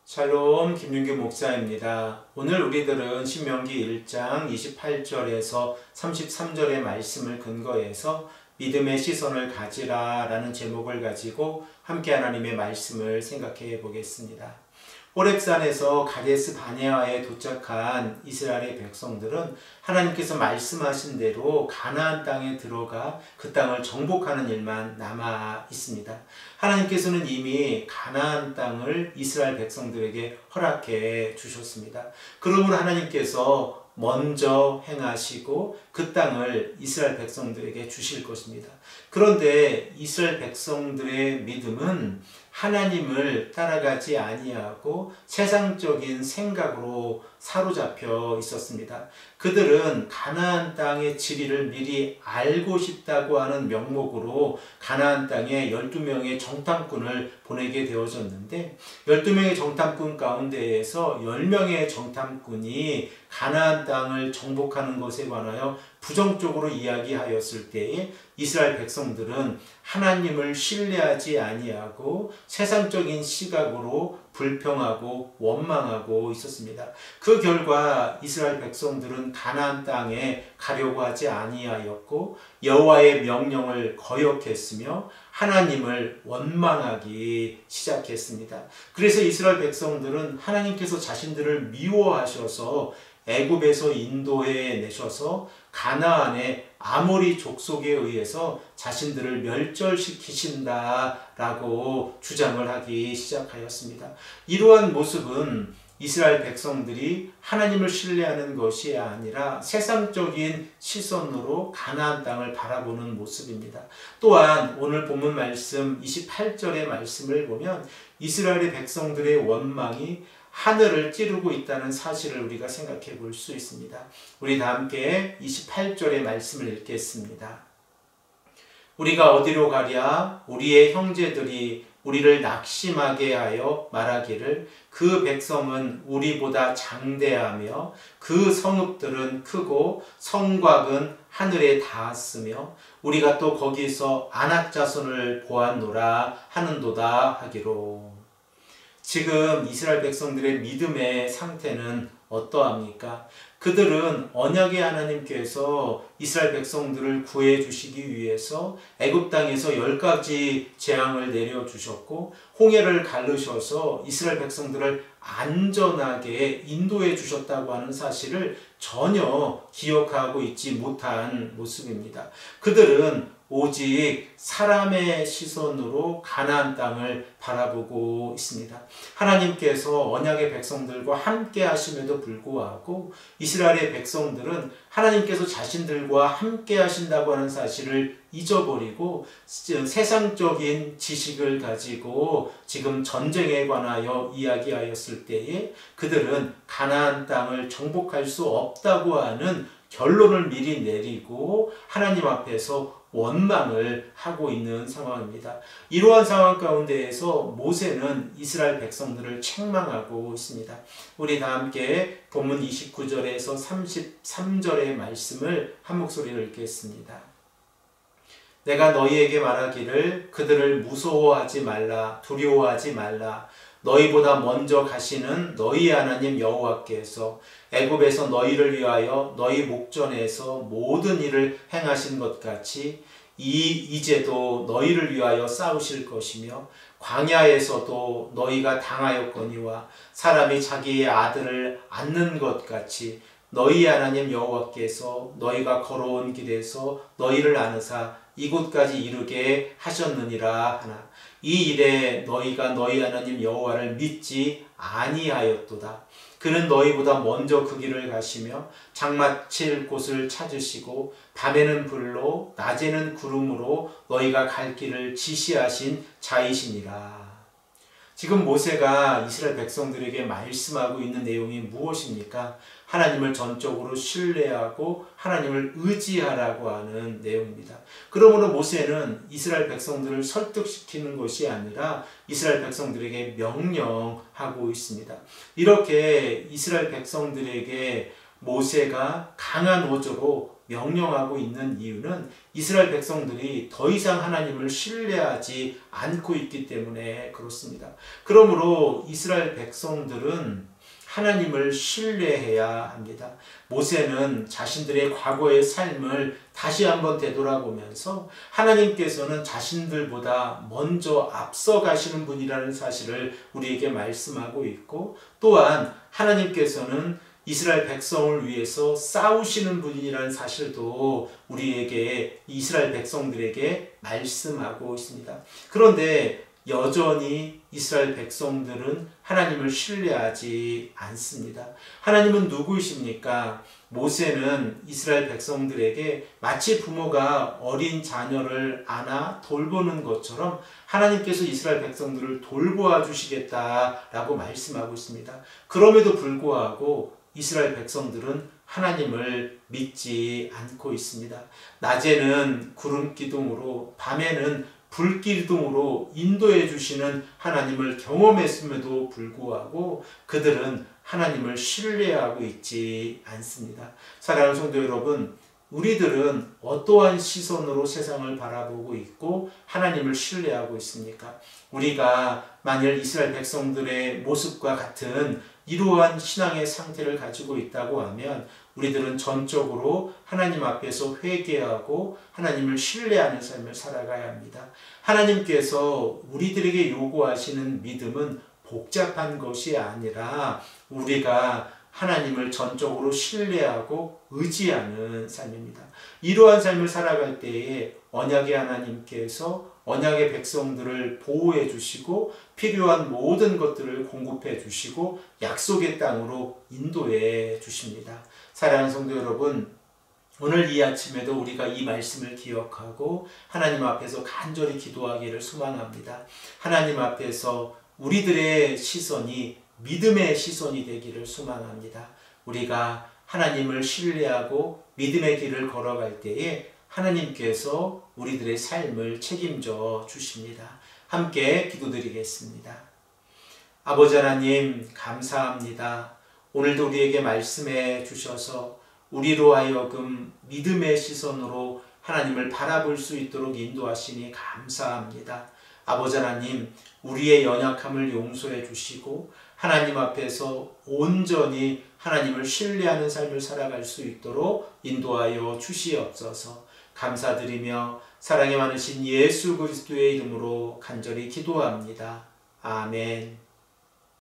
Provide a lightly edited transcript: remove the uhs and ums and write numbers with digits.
샬롬, 김윤규 목사입니다. 오늘 우리들은 신명기 1장 28절에서 33절의 말씀을 근거해서 믿음의 시선을 가지라 라는 제목을 가지고 함께 하나님의 말씀을 생각해 보겠습니다. 호렙산에서 가데스 바네아에 도착한 이스라엘의 백성들은 하나님께서 말씀하신 대로 가나안 땅에 들어가 그 땅을 정복하는 일만 남아 있습니다. 하나님께서는 이미 가나안 땅을 이스라엘 백성들에게 허락해 주셨습니다. 그러므로 하나님께서 먼저 행하시고 그 땅을 이스라엘 백성들에게 주실 것입니다. 그런데 이스라엘 백성들의 믿음은 하나님을 따라가지 아니하고 세상적인 생각으로 사로잡혀 있었습니다. 그들은 가나안 땅의 지리를 미리 알고 싶다고 하는 명목으로 가나안 땅에 12명의 정탐꾼을 보내게 되어졌는데 12명의 정탐꾼 가운데에서 10명의 정탐꾼이 가나안 땅을 정복하는 것에 관하여 부정적으로 이야기하였을 때에 이스라엘 백성들은 하나님을 신뢰하지 아니하고 세상적인 시각으로 불평하고 원망하고 있었습니다. 그 결과 이스라엘 백성들은 가나안 땅에 가려고 하지 아니하였고 여호와의 명령을 거역했으며 하나님을 원망하기 시작했습니다. 그래서 이스라엘 백성들은 하나님께서 자신들을 미워하셔서 애굽에서 인도해 내셔서 가나안의 아모리 족속에 의해서 자신들을 멸절시키신다라고 주장을 하기 시작하였습니다. 이러한 모습은 이스라엘 백성들이 하나님을 신뢰하는 것이 아니라 세상적인 시선으로 가나안 땅을 바라보는 모습입니다. 또한 오늘 본문 말씀 28절의 말씀을 보면 이스라엘의 백성들의 원망이 하늘을 찌르고 있다는 사실을 우리가 생각해 볼 수 있습니다. 우리 다 함께 28절의 말씀을 읽겠습니다. 우리가 어디로 가랴? 우리의 형제들이 우리를 낙심하게 하여 말하기를 그 백성은 우리보다 장대하며 그 성읍들은 크고 성곽은 하늘에 닿았으며 우리가 또 거기서 아낙 자손을 보았노라 하는도다 하기로. 지금 이스라엘 백성들의 믿음의 상태는 어떠합니까? 그들은 언약의 하나님께서 이스라엘 백성들을 구해 주시기 위해서 애굽 땅에서 10가지 재앙을 내려주셨고 홍해를 가르셔서 이스라엘 백성들을 안전하게 인도해 주셨다고 하는 사실을 전혀 기억하고 있지 못한 모습입니다. 그들은 오직 사람의 시선으로 가나안 땅을 바라보고 있습니다. 하나님께서 언약의 백성들과 함께 하심에도 불구하고 이스라엘의 백성들은 하나님께서 자신들과 함께 하신다고 하는 사실을 잊어버리고 세상적인 지식을 가지고 지금 전쟁에 관하여 이야기하였을 때에 그들은 가나안 땅을 정복할 수 없다고 하는 결론을 미리 내리고 하나님 앞에서 원망을 하고 있는 상황입니다. 이러한 상황 가운데에서 모세는 이스라엘 백성들을 책망하고 있습니다. 우리 다 함께 본문 29절에서 33절의 말씀을 한 목소리로 읽겠습니다. 내가 너희에게 말하기를 그들을 무서워하지 말라, 두려워하지 말라. 너희보다 먼저 가시는 너희 하나님 여호와께서 애굽에서 너희를 위하여 너희 목전에서 모든 일을 행하신 것 같이 이제도 너희를 위하여 싸우실 것이며 광야에서도 너희가 당하였거니와 사람이 자기의 아들을 안는 것 같이 너희 하나님 여호와께서 너희가 걸어온 길에서 너희를 안으사 이곳까지 이르게 하셨느니라 하나. 이 일에 너희가 너희 하나님 여호와를 믿지 아니하였도다. 그는 너희보다 먼저 그 길을 가시며 장마칠 곳을 찾으시고 밤에는 불로 낮에는 구름으로 너희가 갈 길을 지시하신 자이시니라. 지금 모세가 이스라엘 백성들에게 말씀하고 있는 내용이 무엇입니까? 하나님을 전적으로 신뢰하고 하나님을 의지하라고 하는 내용입니다. 그러므로 모세는 이스라엘 백성들을 설득시키는 것이 아니라 이스라엘 백성들에게 명령하고 있습니다. 이렇게 이스라엘 백성들에게 모세가 강한 어조로 명령하고 있는 이유는 이스라엘 백성들이 더 이상 하나님을 신뢰하지 않고 있기 때문에 그렇습니다. 그러므로 이스라엘 백성들은 하나님을 신뢰해야 합니다. 모세는 자신들의 과거의 삶을 다시 한번 되돌아보면서 하나님께서는 자신들보다 먼저 앞서가시는 분이라는 사실을 우리에게 말씀하고 있고, 또한 하나님께서는 이스라엘 백성을 위해서 싸우시는 분이라는 사실도 우리에게, 이스라엘 백성들에게 말씀하고 있습니다. 그런데 여전히 이스라엘 백성들은 하나님을 신뢰하지 않습니다. 하나님은 누구이십니까? 모세는 이스라엘 백성들에게 마치 부모가 어린 자녀를 안아 돌보는 것처럼 하나님께서 이스라엘 백성들을 돌보아 주시겠다라고 말씀하고 있습니다. 그럼에도 불구하고 이스라엘 백성들은 하나님을 믿지 않고 있습니다. 낮에는 구름 기둥으로, 밤에는 불기둥으로 인도해 주시는 하나님을 경험했음에도 불구하고 그들은 하나님을 신뢰하고 있지 않습니다. 사랑하는 성도 여러분, 우리들은 어떠한 시선으로 세상을 바라보고 있고 하나님을 신뢰하고 있습니까? 우리가 만일 이스라엘 백성들의 모습과 같은 이러한 신앙의 상태를 가지고 있다고 하면 우리들은 전적으로 하나님 앞에서 회개하고 하나님을 신뢰하는 삶을 살아가야 합니다. 하나님께서 우리들에게 요구하시는 믿음은 복잡한 것이 아니라 우리가 하나님을 전적으로 신뢰하고 의지하는 삶입니다. 이러한 삶을 살아갈 때에 언약의 하나님께서 언약의 백성들을 보호해 주시고 필요한 모든 것들을 공급해 주시고 약속의 땅으로 인도해 주십니다. 사랑하는 성도 여러분, 오늘 이 아침에도 우리가 이 말씀을 기억하고 하나님 앞에서 간절히 기도하기를 소망합니다. 하나님 앞에서 우리들의 시선이 믿음의 시선이 되기를 소망합니다. 우리가 하나님을 신뢰하고 믿음의 길을 걸어갈 때에 하나님께서 우리들의 삶을 책임져 주십니다. 함께 기도드리겠습니다. 아버지 하나님, 감사합니다. 오늘도 우리에게 말씀해 주셔서 우리로 하여금 믿음의 시선으로 하나님을 바라볼 수 있도록 인도하시니 감사합니다. 아버지 하나님, 우리의 연약함을 용서해 주시고 하나님 앞에서 온전히 하나님을 신뢰하는 삶을 살아갈 수 있도록 인도하여 주시옵소서. 감사드리며 사랑이 많으신 예수 그리스도의 이름으로 간절히 기도합니다. 아멘.